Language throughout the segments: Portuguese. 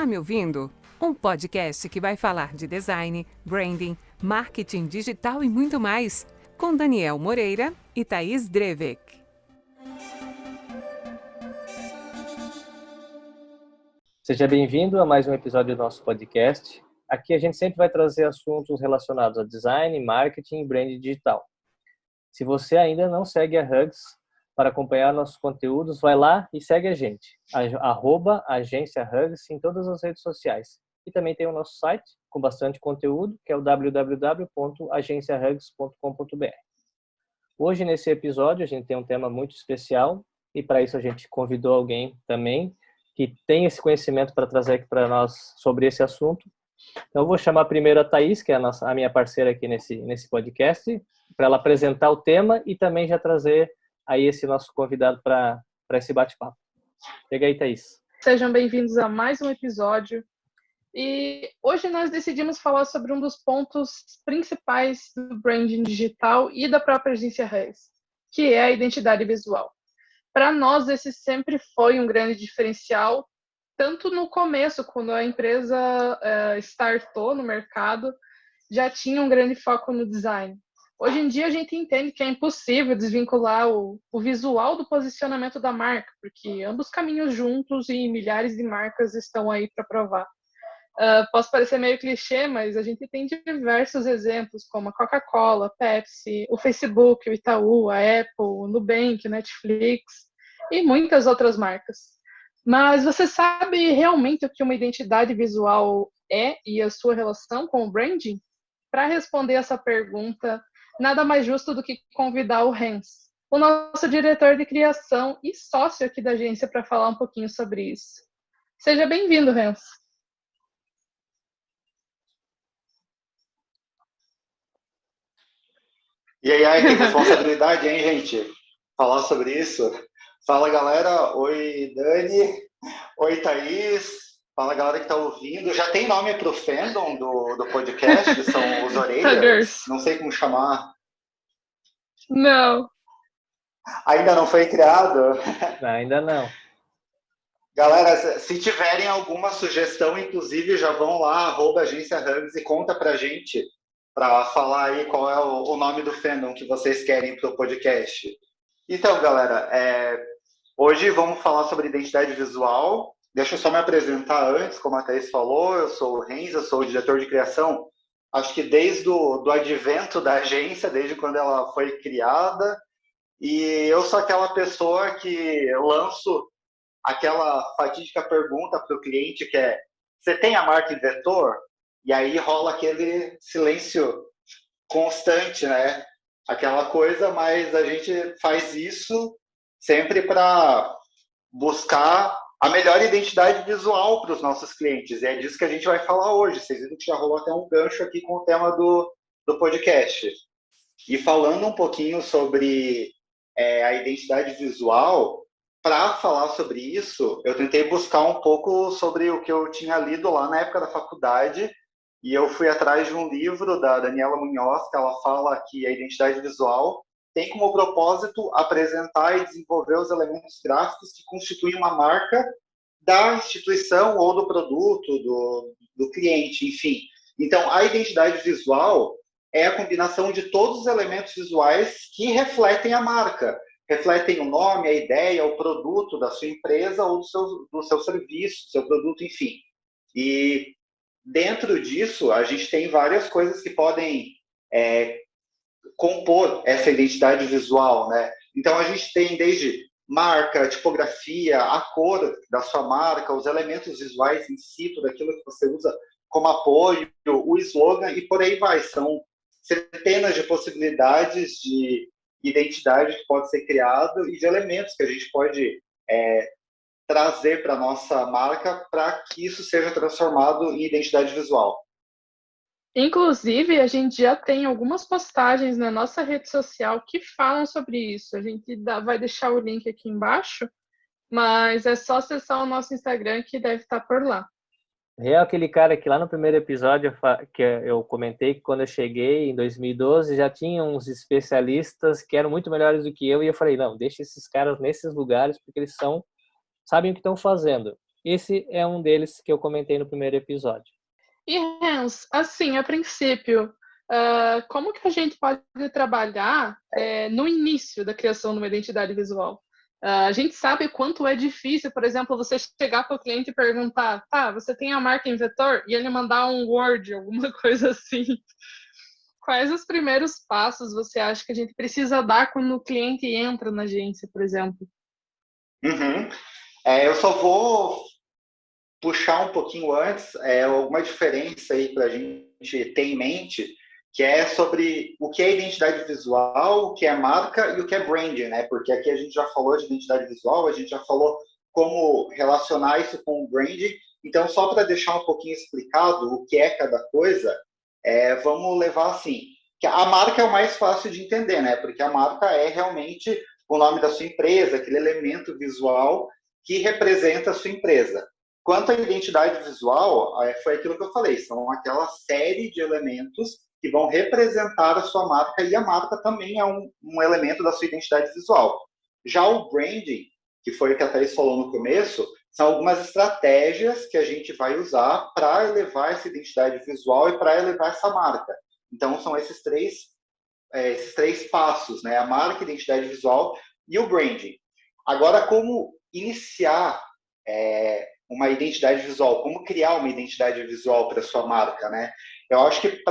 Tá me ouvindo? Um podcast que vai falar de design, branding, marketing digital e muito mais, com Daniel Moreira e Thaís Drevek. Seja bem-vindo a mais um episódio do nosso podcast. Aqui a gente sempre vai trazer assuntos relacionados a design, marketing e branding digital. Se você ainda não segue a Hugs para acompanhar nossos conteúdos, vai lá e segue a gente, @agência Hugs em todas as redes sociais. E também tem o nosso site com bastante conteúdo, que é o www.agenciahugs.com.br. Hoje, nesse episódio, a gente tem um tema muito especial e para isso a gente convidou alguém também que tem esse conhecimento para trazer aqui para nós sobre esse assunto. Então, eu vou chamar primeiro a Thaís, que é a minha parceira aqui nesse podcast, para ela apresentar o tema e também já trazer aí esse nosso convidado para esse bate-papo. Pega aí, Thaís. Sejam bem-vindos a mais um episódio. E hoje nós decidimos falar sobre um dos pontos principais do branding digital e da própria agência Hugs, que é a identidade visual. Para nós, esse sempre foi um grande diferencial, tanto no começo, quando a empresa startou no mercado, já tinha um grande foco no design. Hoje em dia, a gente entende que é impossível desvincular o visual do posicionamento da marca, porque ambos caminham juntos e milhares de marcas estão aí para provar. Posso parecer meio clichê, mas a gente tem diversos exemplos, como a Coca-Cola, a Pepsi, o Facebook, o Itaú, a Apple, o Nubank, o Netflix e muitas outras marcas. Mas você sabe realmente o que uma identidade visual é e a sua relação com o branding? Para responder essa pergunta, nada mais justo do que convidar o Hans, o nosso diretor de criação e sócio aqui da agência, para falar um pouquinho sobre isso. Seja bem-vindo, Hans. E aí, que responsabilidade, hein, gente? Falar sobre isso. Fala, galera. Oi, Dani. Oi, Thaís. Fala, galera que está ouvindo. Já tem nome para o fandom do podcast, que são os orelhas? Não sei como chamar. Não. Ainda não foi criado? Ainda não. Galera, se tiverem alguma sugestão, inclusive, já vão lá, @agência Hugs e conta pra gente, para falar aí qual é o nome do fandom que vocês querem para o podcast. Então, galera, hoje vamos falar sobre identidade visual. Deixa eu só me apresentar antes, como a Thaís falou, eu sou o Renz, eu sou o diretor de criação, acho que desde o advento da agência, desde quando ela foi criada, e eu sou aquela pessoa que lanço aquela fatídica pergunta para o cliente que é: você tem a marca em vetor? E aí rola aquele silêncio constante, né? Aquela coisa, mas a gente faz isso sempre para buscar a melhor identidade visual para os nossos clientes. E é disso que a gente vai falar hoje. Vocês viram que já rolou até um gancho aqui com o tema do podcast. E falando um pouquinho sobre a identidade visual, para falar sobre isso, eu tentei buscar um pouco sobre o que eu tinha lido lá na época da faculdade, e eu fui atrás de um livro da Daniela Munhoz, que ela fala que a identidade visual tem como propósito apresentar e desenvolver os elementos gráficos que constituem uma marca da instituição ou do produto, do cliente, enfim. Então, a identidade visual é a combinação de todos os elementos visuais que refletem a marca, refletem o nome, a ideia, o produto da sua empresa ou do seu serviço, do seu produto, enfim. E dentro disso, a gente tem várias coisas que podem compor essa identidade visual, né? Então, a gente tem desde marca, tipografia, a cor da sua marca, os elementos visuais em si, tudo aquilo que você usa como apoio, o slogan e por aí vai. São centenas de possibilidades de identidade que pode ser criado e de elementos que a gente pode trazer para a nossa marca para que isso seja transformado em identidade visual. Inclusive, a gente já tem algumas postagens na nossa rede social que falam sobre isso. A gente vai deixar o link aqui embaixo, mas é só acessar o nosso Instagram que deve estar por lá. É aquele cara que lá no primeiro episódio que eu comentei que quando eu cheguei em 2012 já tinha uns especialistas que eram muito melhores do que eu, e eu falei, não, deixa esses caras nesses lugares porque eles sabem o que estão fazendo. Esse é um deles que eu comentei no primeiro episódio. E, Hans, assim, a princípio, como que a gente pode trabalhar no início da criação de uma identidade visual? A gente sabe quanto é difícil, por exemplo, você chegar para o cliente e perguntar, tá, você tem a marca em vetor? E ele mandar um Word, alguma coisa assim. Quais os primeiros passos você acha que a gente precisa dar quando o cliente entra na agência, por exemplo? Uhum. Eu só vou puxar um pouquinho antes alguma diferença aí para a gente ter em mente, que é sobre o que é identidade visual, o que é marca e o que é branding, né? Porque aqui a gente já falou de identidade visual, a gente já falou como relacionar isso com o branding. Então, só para deixar um pouquinho explicado o que é cada coisa, vamos levar assim, que a marca é o mais fácil de entender, né? Porque a marca é realmente o nome da sua empresa, aquele elemento visual que representa a sua empresa. Quanto à identidade visual, foi aquilo que eu falei, são aquela série de elementos que vão representar a sua marca, e a marca também é um elemento da sua identidade visual. Já o branding, que foi o que a Thaís falou no começo, são algumas estratégias que a gente vai usar para elevar essa identidade visual e para elevar essa marca. Então, são esses três passos, né? A marca, a identidade visual e o branding. Agora, como iniciar uma identidade visual, como criar uma identidade visual para sua marca, né? Eu acho que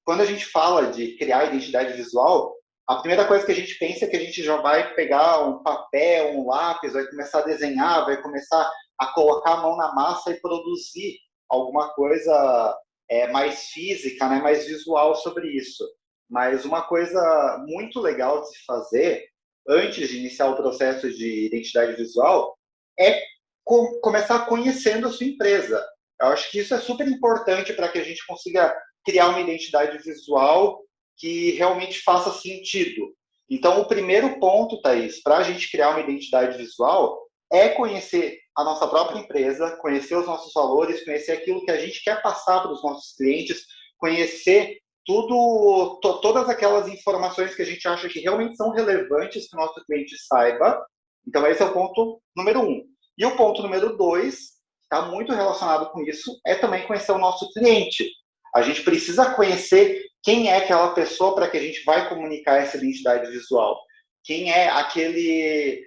quando a gente fala de criar identidade visual, a primeira coisa que a gente pensa é que a gente já vai pegar um papel, um lápis, vai começar a desenhar, vai começar a colocar a mão na massa e produzir alguma coisa mais física, né, mais visual sobre isso. Mas uma coisa muito legal de se fazer antes de iniciar o processo de identidade visual é começar conhecendo a sua empresa. Eu acho que isso é super importante para que a gente consiga criar uma identidade visual que realmente faça sentido. Então, o primeiro ponto, Thaís, para a gente criar uma identidade visual é conhecer a nossa própria empresa, conhecer os nossos valores, conhecer aquilo que a gente quer passar para os nossos clientes, conhecer todas aquelas informações que a gente acha que realmente são relevantes que o nosso cliente saiba. Então, esse é o ponto número 1. E o ponto número 2, está muito relacionado com isso, é também conhecer o nosso cliente. A gente precisa conhecer quem é aquela pessoa para que a gente vai comunicar essa identidade visual. Quem é aquele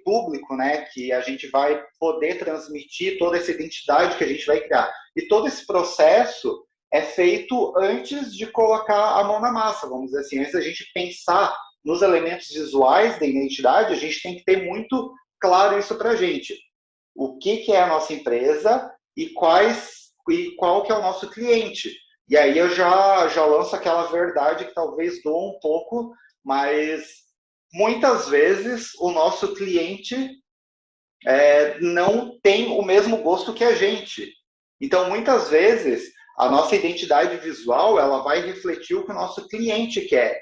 público, né, que a gente vai poder transmitir toda essa identidade que a gente vai criar. E todo esse processo é feito antes de colocar a mão na massa, vamos dizer assim. Antes da gente pensar nos elementos visuais da identidade, a gente tem que ter muito claro isso para a gente. O que é a nossa empresa e qual que é o nosso cliente. E aí eu já lanço aquela verdade que talvez doa um pouco, mas muitas vezes o nosso cliente não tem o mesmo gosto que a gente. Então, muitas vezes, a nossa identidade visual ela vai refletir o que o nosso cliente quer,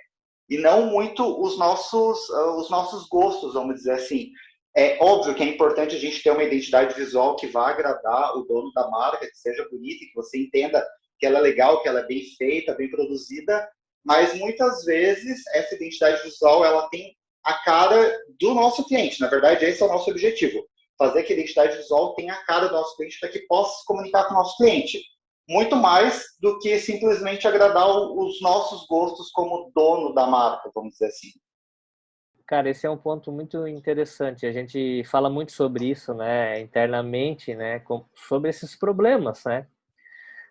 e não muito os nossos gostos, vamos dizer assim. É óbvio que é importante a gente ter uma identidade visual que vá agradar o dono da marca, que seja bonita, que você entenda que ela é legal, que ela é bem feita, bem produzida, mas muitas vezes essa identidade visual ela tem a cara do nosso cliente. Na verdade, esse é o nosso objetivo, fazer que a identidade visual tenha a cara do nosso cliente para que possa se comunicar com o nosso cliente. Muito mais do que simplesmente agradar os nossos gostos como dono da marca, vamos dizer assim. Cara, esse é um ponto muito interessante. A gente fala muito sobre isso, né, internamente, né, sobre esses problemas, né?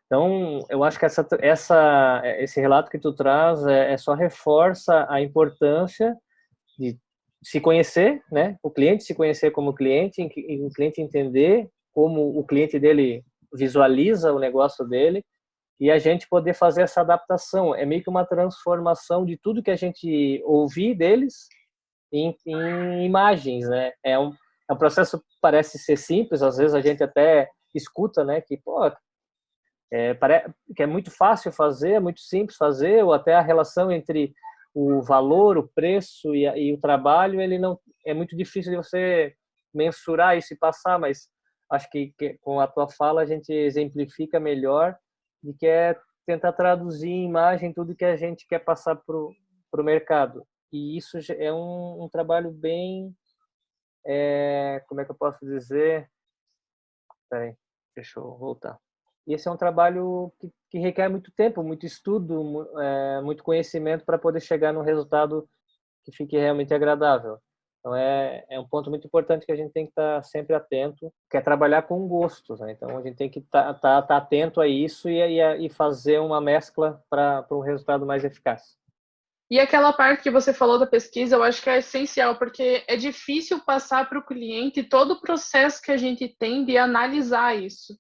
Então, eu acho que esse relato que tu traz só reforça a importância de se conhecer, né? O cliente se conhecer como cliente, e o cliente entender como o cliente dele visualiza o negócio dele, e a gente poder fazer essa adaptação. É meio que uma transformação de tudo que a gente ouvir deles em imagens, né? É um processo que parece ser simples, às vezes a gente até escuta, né? Que, pô, que é muito fácil fazer, é muito simples fazer, ou até a relação entre o valor, o preço e o trabalho, ele não é muito difícil de você mensurar isso e passar, mas acho que com a tua fala a gente exemplifica melhor de que é tentar traduzir em imagem tudo que a gente quer passar para o mercado. E isso é um trabalho bem, como é que eu posso dizer, Peraí, deixa eu voltar. E esse é um trabalho que requer muito tempo, muito estudo, muito conhecimento para poder chegar num resultado que fique realmente agradável. Então, é um ponto muito importante que a gente tem que estar sempre atento, que é trabalhar com gostos, né? Então, a gente tem que estar atento a isso e fazer uma mescla para um resultado mais eficaz. E aquela parte que você falou da pesquisa, eu acho que é essencial, porque é difícil passar para o cliente todo o processo que a gente tem de analisar isso.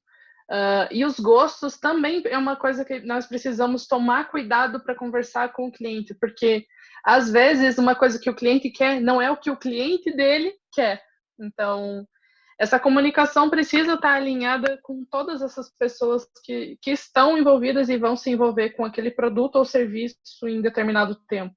E os gostos também é uma coisa que nós precisamos tomar cuidado para conversar com o cliente, porque às vezes uma coisa que o cliente quer não é o que o cliente dele quer. Então, essa comunicação precisa estar alinhada com todas essas pessoas que estão envolvidas e vão se envolver com aquele produto ou serviço em determinado tempo.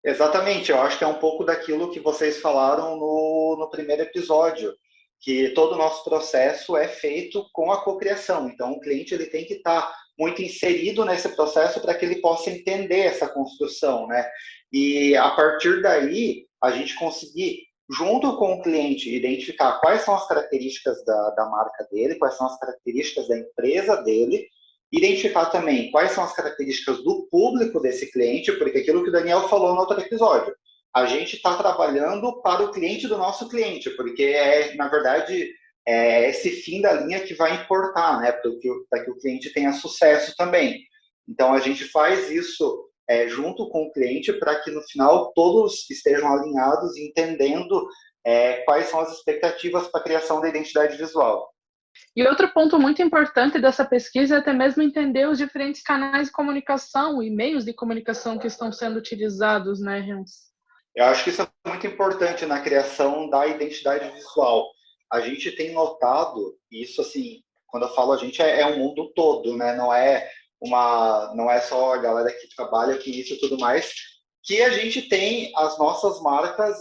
Exatamente, eu acho que é um pouco daquilo que vocês falaram no primeiro episódio, que todo o nosso processo é feito com a cocriação. Então, o cliente ele tem que estar muito inserido nesse processo para que ele possa entender essa construção, né? E a partir daí, a gente conseguir, junto com o cliente, identificar quais são as características da marca dele, quais são as características da empresa dele, identificar também quais são as características do público desse cliente, porque aquilo que o Daniel falou no outro episódio, a gente está trabalhando para o cliente do nosso cliente, porque na verdade, esse fim da linha que vai importar, né, para que o cliente tenha sucesso também. Então, a gente faz isso junto com o cliente para que, no final, todos estejam alinhados, entendendo quais são as expectativas para a criação da identidade visual. E outro ponto muito importante dessa pesquisa é até mesmo entender os diferentes canais de comunicação e meios de comunicação que estão sendo utilizados, né, Hans? Eu acho que isso é muito importante na criação da identidade visual. A gente tem notado, isso assim, quando eu falo a gente, é um mundo todo, né? Não é só a galera que trabalha com isso e tudo mais, que a gente tem as nossas marcas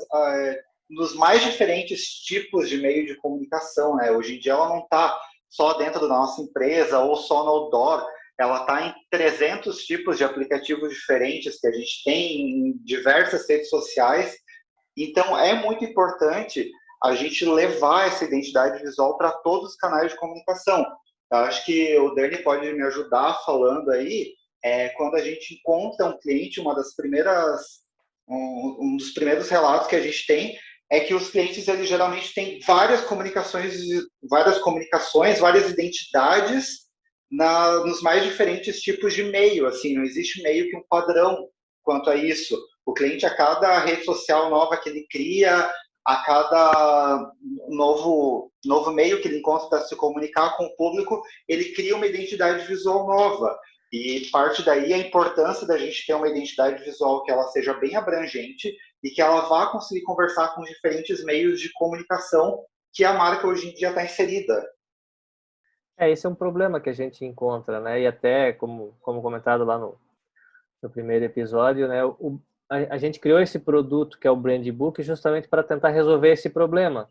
nos mais diferentes tipos de meio de comunicação, né? Hoje em dia ela não está só dentro da nossa empresa ou só no outdoor, ela está em 300 tipos de aplicativos diferentes que a gente tem em diversas redes sociais. Então, é muito importante a gente levar essa identidade visual para todos os canais de comunicação. Eu acho que o Dani pode me ajudar falando aí, quando a gente encontra um cliente, um dos primeiros relatos que a gente tem é que os clientes eles geralmente têm várias comunicações, várias identidades nos mais diferentes tipos de meio, assim, não existe meio que um padrão quanto a isso. O cliente, a cada rede social nova que ele cria, a cada novo meio que ele encontra para se comunicar com o público, ele cria uma identidade visual nova. E parte daí a importância da gente ter uma identidade visual que ela seja bem abrangente e que ela vá conseguir conversar com diferentes meios de comunicação que a marca hoje em dia está inserida. Esse é um problema que a gente encontra, né? E até, como comentado lá no primeiro episódio, né? A gente criou esse produto que é o Brand Book justamente para tentar resolver esse problema.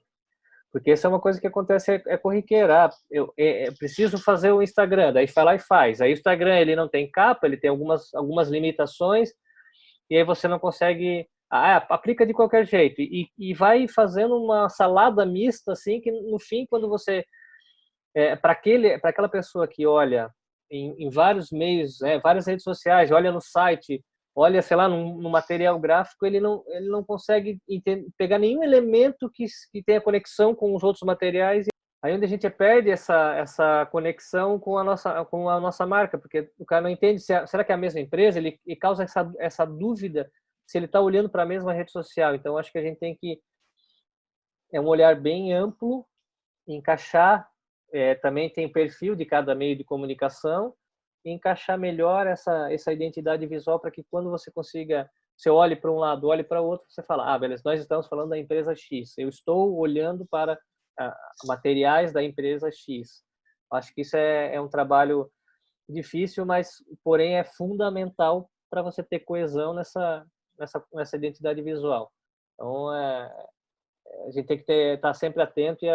Porque isso é uma coisa que acontece, corriqueira. Eu preciso fazer o Instagram, daí vai lá e faz. Aí o Instagram ele não tem capa, ele tem algumas limitações, e aí você não consegue... aplica de qualquer jeito. E vai fazendo uma salada mista, assim, que no fim, quando você... para aquela pessoa que olha em vários meios, várias redes sociais, olha no site, olha, sei lá, no material gráfico, ele não consegue pegar nenhum elemento que tenha conexão com os outros materiais. Aí onde a gente perde essa conexão com a nossa marca, porque o cara não entende será que é a mesma empresa, ele causa essa dúvida se ele está olhando para a mesma rede social. Então, acho que a gente tem que um olhar bem amplo, encaixar, também tem perfil de cada meio de comunicação, e encaixar melhor essa identidade visual para que quando você olhe para um lado, olhe para o outro, você fala, beleza, nós estamos falando da empresa X, eu estou olhando para materiais da empresa X. Acho que isso é um trabalho difícil, mas porém é fundamental para você ter coesão nessa identidade visual. Então, a gente tem que estar sempre atento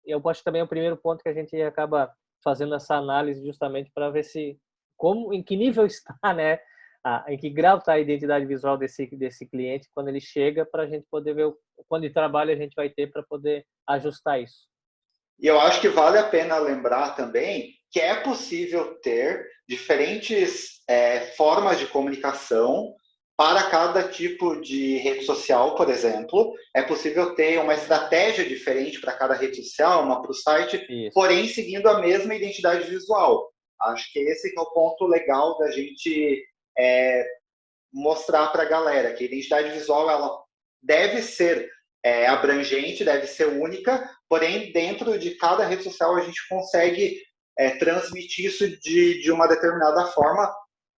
eu acho que também é o primeiro ponto que a gente acaba fazendo essa análise justamente para ver em que nível está, né? Em que grau está a identidade visual desse cliente quando ele chega, para a gente poder ver quando de trabalho a gente vai ter para poder ajustar isso. E eu acho que vale a pena lembrar também que é possível ter diferentes formas de comunicação para cada tipo de rede social, por exemplo. É possível ter uma estratégia diferente para cada rede social, uma para o site, Isso. porém seguindo a mesma identidade visual. Acho que esse que é o ponto legal da gente mostrar para a galera, que a identidade visual ela deve ser abrangente, deve ser única, porém, dentro de cada rede social a gente consegue transmitir isso de uma determinada forma,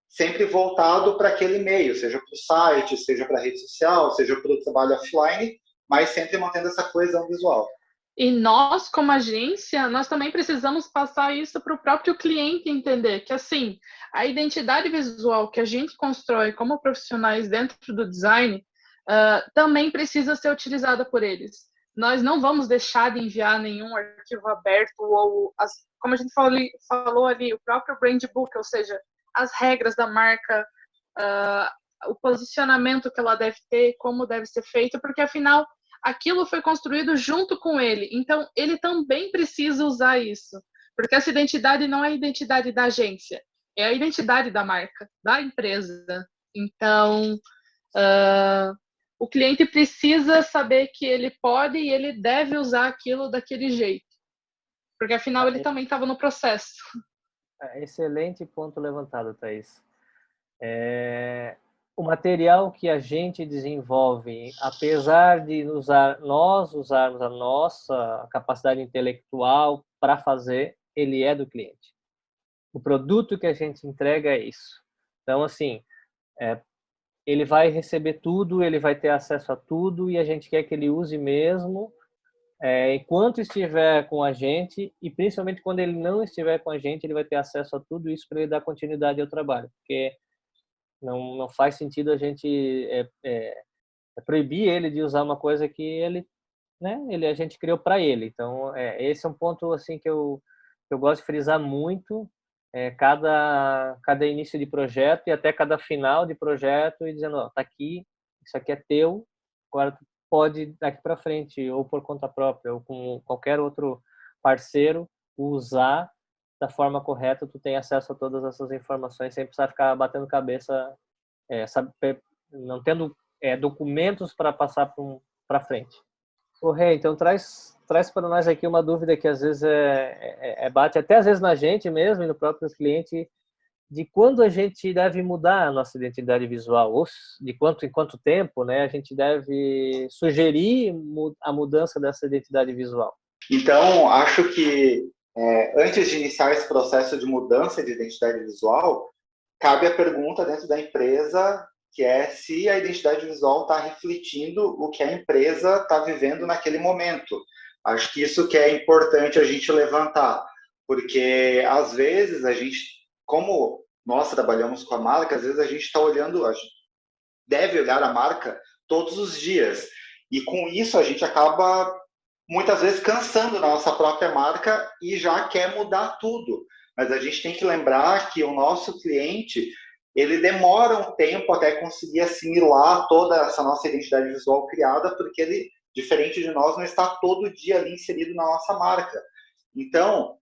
sempre voltado para aquele meio, seja para o site, seja para a rede social, seja para o trabalho offline, mas sempre mantendo essa coesão visual. E nós, como agência, nós também precisamos passar isso para o próprio cliente entender que, assim, a identidade visual que a gente constrói como profissionais dentro do design também precisa ser utilizada por eles. Nós não vamos deixar de enviar nenhum arquivo aberto ou, como a gente falou ali, o próprio brand book, ou seja, as regras da marca, o posicionamento que ela deve ter, como deve ser feito, porque, afinal, aquilo foi construído junto com ele. Então, ele também precisa usar isso. Porque essa identidade não é a identidade da agência, é a identidade da marca, da empresa. Então, o cliente precisa saber que ele pode e ele deve usar aquilo daquele jeito. Porque, afinal, ele também estava no processo. Excelente ponto levantado, Thaís. O material que a gente desenvolve, apesar de nós usarmos a nossa capacidade intelectual para fazer, ele é do cliente. O produto que a gente entrega é isso. Então, assim, ele vai receber tudo, ele vai ter acesso a tudo e a gente quer que ele use mesmo enquanto estiver com a gente e principalmente quando ele não estiver com a gente, ele vai ter acesso a tudo isso para ele dar continuidade ao trabalho, porque não faz sentido a gente proibir ele de usar uma coisa que ele, né, a gente criou para ele. Então, esse é um ponto assim que eu gosto de frisar muito, cada início de projeto e até cada final de projeto e dizendo, ó, tá aqui, isso aqui é teu, agora tu pode daqui para frente ou por conta própria ou com qualquer outro parceiro usar da forma correta, tu tem acesso a todas essas informações sem precisar ficar batendo cabeça, não tendo documentos para passar para frente. Ô, Rê, então traz para nós aqui uma dúvida que às vezes bate até às vezes na gente mesmo e no próprio cliente, de quando a gente deve mudar a nossa identidade visual, ou de quanto em quanto tempo, né, a gente deve sugerir a mudança dessa identidade visual. Então, acho que antes de iniciar esse processo de mudança de identidade visual, cabe a pergunta dentro da empresa, que é se a identidade visual está refletindo o que a empresa está vivendo naquele momento. Acho que isso que é importante a gente levantar, porque às vezes a gente, como nós trabalhamos com a marca, às vezes a gente está olhando, a gente deve olhar a marca todos os dias, e com isso a gente acaba muitas vezes cansando da nossa própria marca e já quer mudar tudo. Mas a gente tem que lembrar que o nosso cliente, ele demora um tempo até conseguir assimilar toda essa nossa identidade visual criada, porque ele, diferente de nós, não está todo dia ali inserido na nossa marca. Então,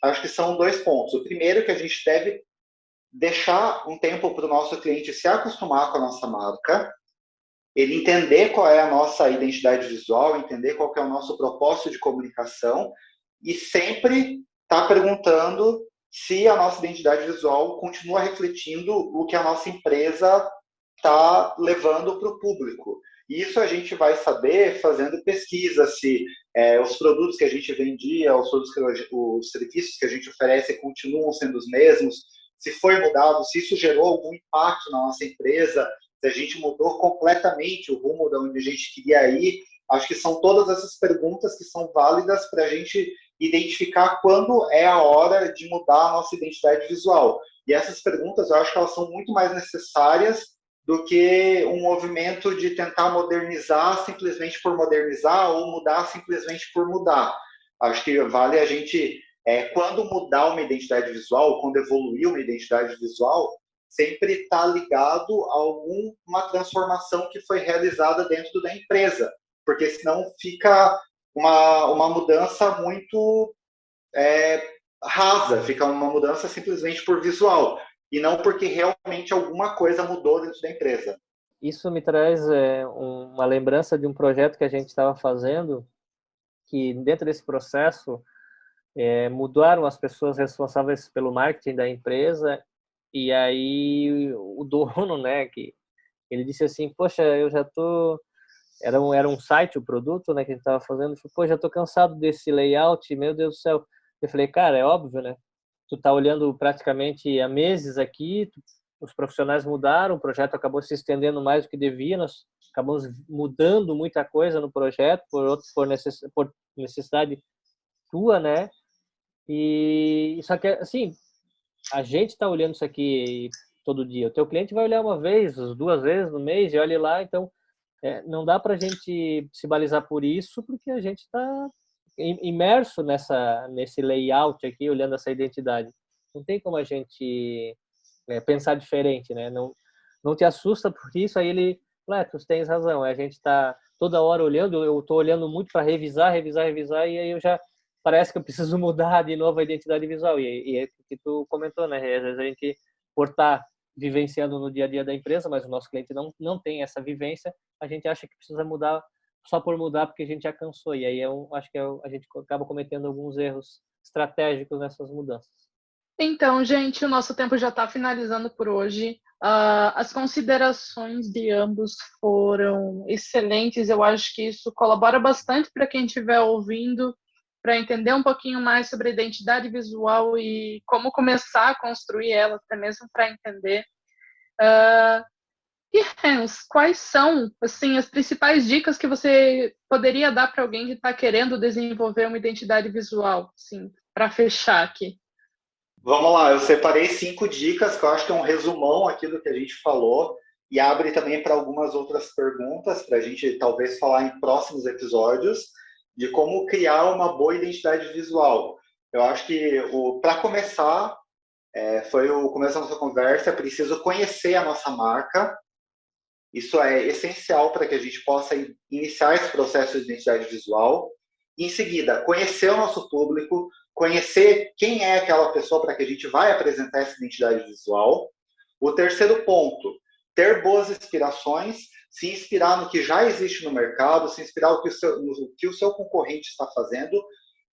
acho que são 2 pontos. O primeiro é que a gente deve deixar um tempo para o nosso cliente se acostumar com a nossa marca, ele entender qual é a nossa identidade visual, entender qual que é o nosso propósito de comunicação e sempre estar perguntando se a nossa identidade visual continua refletindo o que a nossa empresa está levando para o público. Isso a gente vai saber fazendo pesquisa, se os produtos que a gente vendia, os serviços que a gente oferece continuam sendo os mesmos, se foi mudado, se isso gerou algum impacto na nossa empresa, se a gente mudou completamente o rumo de onde a gente queria ir. Acho que são todas essas perguntas que são válidas para a gente identificar quando é a hora de mudar a nossa identidade visual. E essas perguntas, eu acho que elas são muito mais necessárias do que um movimento de tentar modernizar simplesmente por modernizar ou mudar simplesmente por mudar. Acho que vale a gente, quando mudar uma identidade visual, quando evoluir uma identidade visual, sempre está ligado a alguma transformação que foi realizada dentro da empresa, porque senão fica uma mudança muito rasa, fica uma mudança simplesmente por visual, e não porque realmente alguma coisa mudou dentro da empresa. Isso me traz uma lembrança de um projeto que a gente estava fazendo, que dentro desse processo mudaram as pessoas responsáveis pelo marketing da empresa, e aí o dono, né, que ele disse assim, poxa, eu já tô... Era um site, o produto, né, que a gente estava fazendo. Falei, pô, já tô cansado desse layout, meu Deus do céu. Eu falei, cara, é óbvio, né? Tu tá olhando praticamente há meses aqui, os profissionais mudaram, o projeto acabou se estendendo mais do que devia, nós acabamos mudando muita coisa no projeto por necessidade tua, né? E só que, assim, a gente está olhando isso aqui todo dia. O teu cliente vai olhar uma vez, duas vezes no mês e olha lá, então não dá para a gente se balizar por isso, porque a gente está imerso nesse layout aqui, olhando essa identidade. Não tem como a gente pensar diferente, né? Não te assusta por isso, aí ele, tu tens razão, a gente está toda hora olhando, eu estou olhando muito para revisar, e aí eu já parece que eu preciso mudar de novo a identidade visual, e é o que tu comentou, né? Às vezes a gente, por estar vivenciando no dia a dia da empresa, mas o nosso cliente não tem essa vivência, a gente acha que precisa mudar só por mudar porque a gente já cansou, e aí eu acho que a gente acaba cometendo alguns erros estratégicos nessas mudanças. Então, gente, o nosso tempo já está finalizando por hoje. As considerações de ambos foram excelentes. Eu acho que isso colabora bastante para quem estiver ouvindo, para entender um pouquinho mais sobre a identidade visual e como começar a construir ela, até mesmo para entender. E, Hans, quais são assim, as principais dicas que você poderia dar para alguém que está querendo desenvolver uma identidade visual, assim, para fechar aqui? Vamos lá, eu separei 5 dicas, que eu acho que é um resumão aqui do que a gente falou, e abre também para algumas outras perguntas, para a gente talvez falar em próximos episódios, de como criar uma boa identidade visual. Eu acho que, para começar, foi o começo da nossa conversa, é preciso conhecer a nossa marca. Isso é essencial para que a gente possa iniciar esse processo de identidade visual. Em seguida, conhecer o nosso público, conhecer quem é aquela pessoa para que a gente vai apresentar essa identidade visual. O terceiro ponto, ter boas inspirações, se inspirar no que já existe no mercado, se inspirar no que o seu concorrente está fazendo.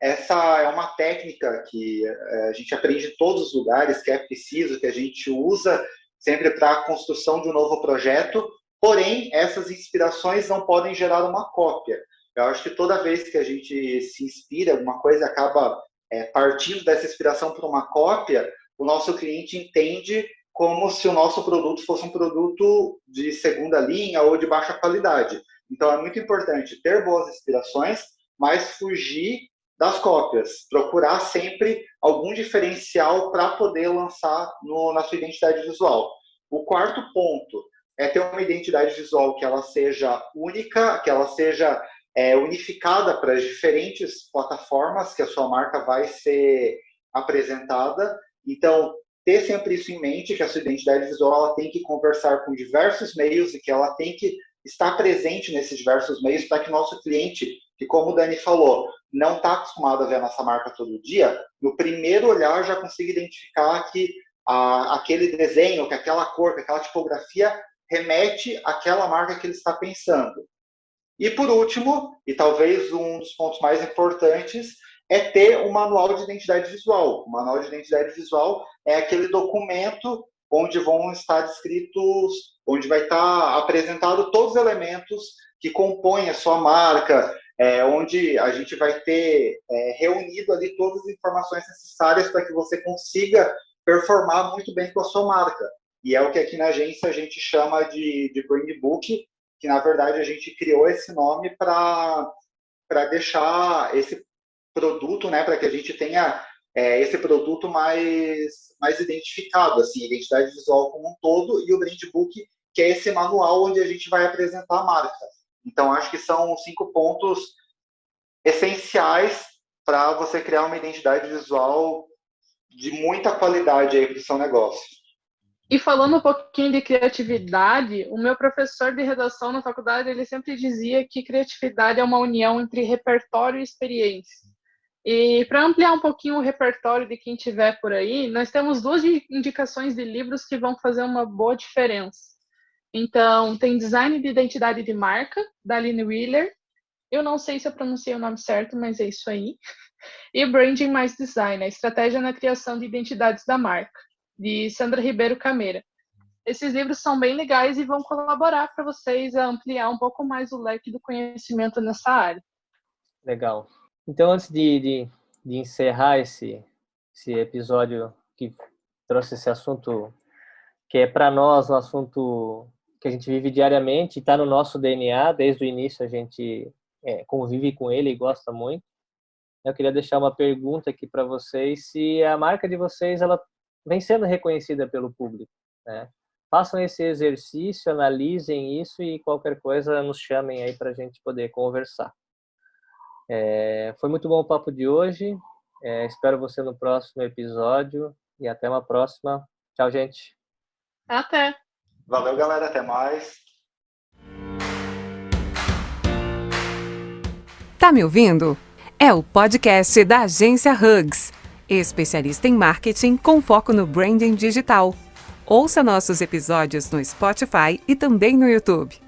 Essa é uma técnica que a gente aprende em todos os lugares, que é preciso, que a gente usa sempre para a construção de um novo projeto, porém, essas inspirações não podem gerar uma cópia. Eu acho que toda vez que a gente se inspira, alguma coisa acaba partindo dessa inspiração para uma cópia, o nosso cliente entende como se o nosso produto fosse um produto de segunda linha ou de baixa qualidade. Então, é muito importante ter boas inspirações, mas fugir das cópias. Procurar sempre algum diferencial para poder lançar na sua identidade visual. O quarto ponto é ter uma identidade visual que ela seja única, que ela seja unificada para as diferentes plataformas que a sua marca vai ser apresentada. Então, ter sempre isso em mente, que a sua identidade visual ela tem que conversar com diversos meios e que ela tem que estar presente nesses diversos meios para que o nosso cliente, que como o Dani falou, não está acostumado a ver a nossa marca todo dia, no primeiro olhar já consiga identificar que aquele desenho, que aquela cor, que aquela tipografia remete àquela marca que ele está pensando. E por último, e talvez um dos pontos mais importantes, é ter um manual de identidade visual. O manual de identidade visual é aquele documento onde vão estar descritos, onde vai estar apresentado todos os elementos que compõem a sua marca, onde a gente vai ter reunido ali todas as informações necessárias para que você consiga performar muito bem com a sua marca. E é o que aqui na agência a gente chama de Brand Book, que na verdade a gente criou esse nome para deixar esse produto, né, para que a gente tenha esse produto mais identificado, assim, identidade visual como um todo, e o Brand Book, que é esse manual onde a gente vai apresentar a marca. Então, acho que são 5 pontos essenciais para você criar uma identidade visual de muita qualidade aí para o seu negócio. E falando um pouquinho de criatividade, o meu professor de redação na faculdade, ele sempre dizia que criatividade é uma união entre repertório e experiência. E para ampliar um pouquinho o repertório de quem estiver por aí, nós temos 2 indicações de livros que vão fazer uma boa diferença. Então, tem Design de Identidade de Marca, da Aline Wheeler. Eu não sei se eu pronunciei o nome certo, mas é isso aí. E Branding mais Design, a estratégia na criação de identidades da marca, de Sandra Ribeiro Cameira. Esses livros são bem legais e vão colaborar para vocês a ampliar um pouco mais o leque do conhecimento nessa área. Legal. Então, antes de encerrar esse episódio que trouxe esse assunto, que é para nós um assunto que a gente vive diariamente, está no nosso DNA, desde o início a gente convive com ele e gosta muito. Eu queria deixar uma pergunta aqui para vocês, se a marca de vocês ela vem sendo reconhecida pelo público, né? Façam esse exercício, analisem isso e qualquer coisa nos chamem aí para a gente poder conversar. Foi muito bom o papo de hoje. Espero você no próximo episódio e até uma próxima. Tchau, gente. Até! Valeu, galera. Até mais. Tá me ouvindo? É o podcast da Agência Hugs, especialista em marketing com foco no branding digital. Ouça nossos episódios no Spotify e também no YouTube.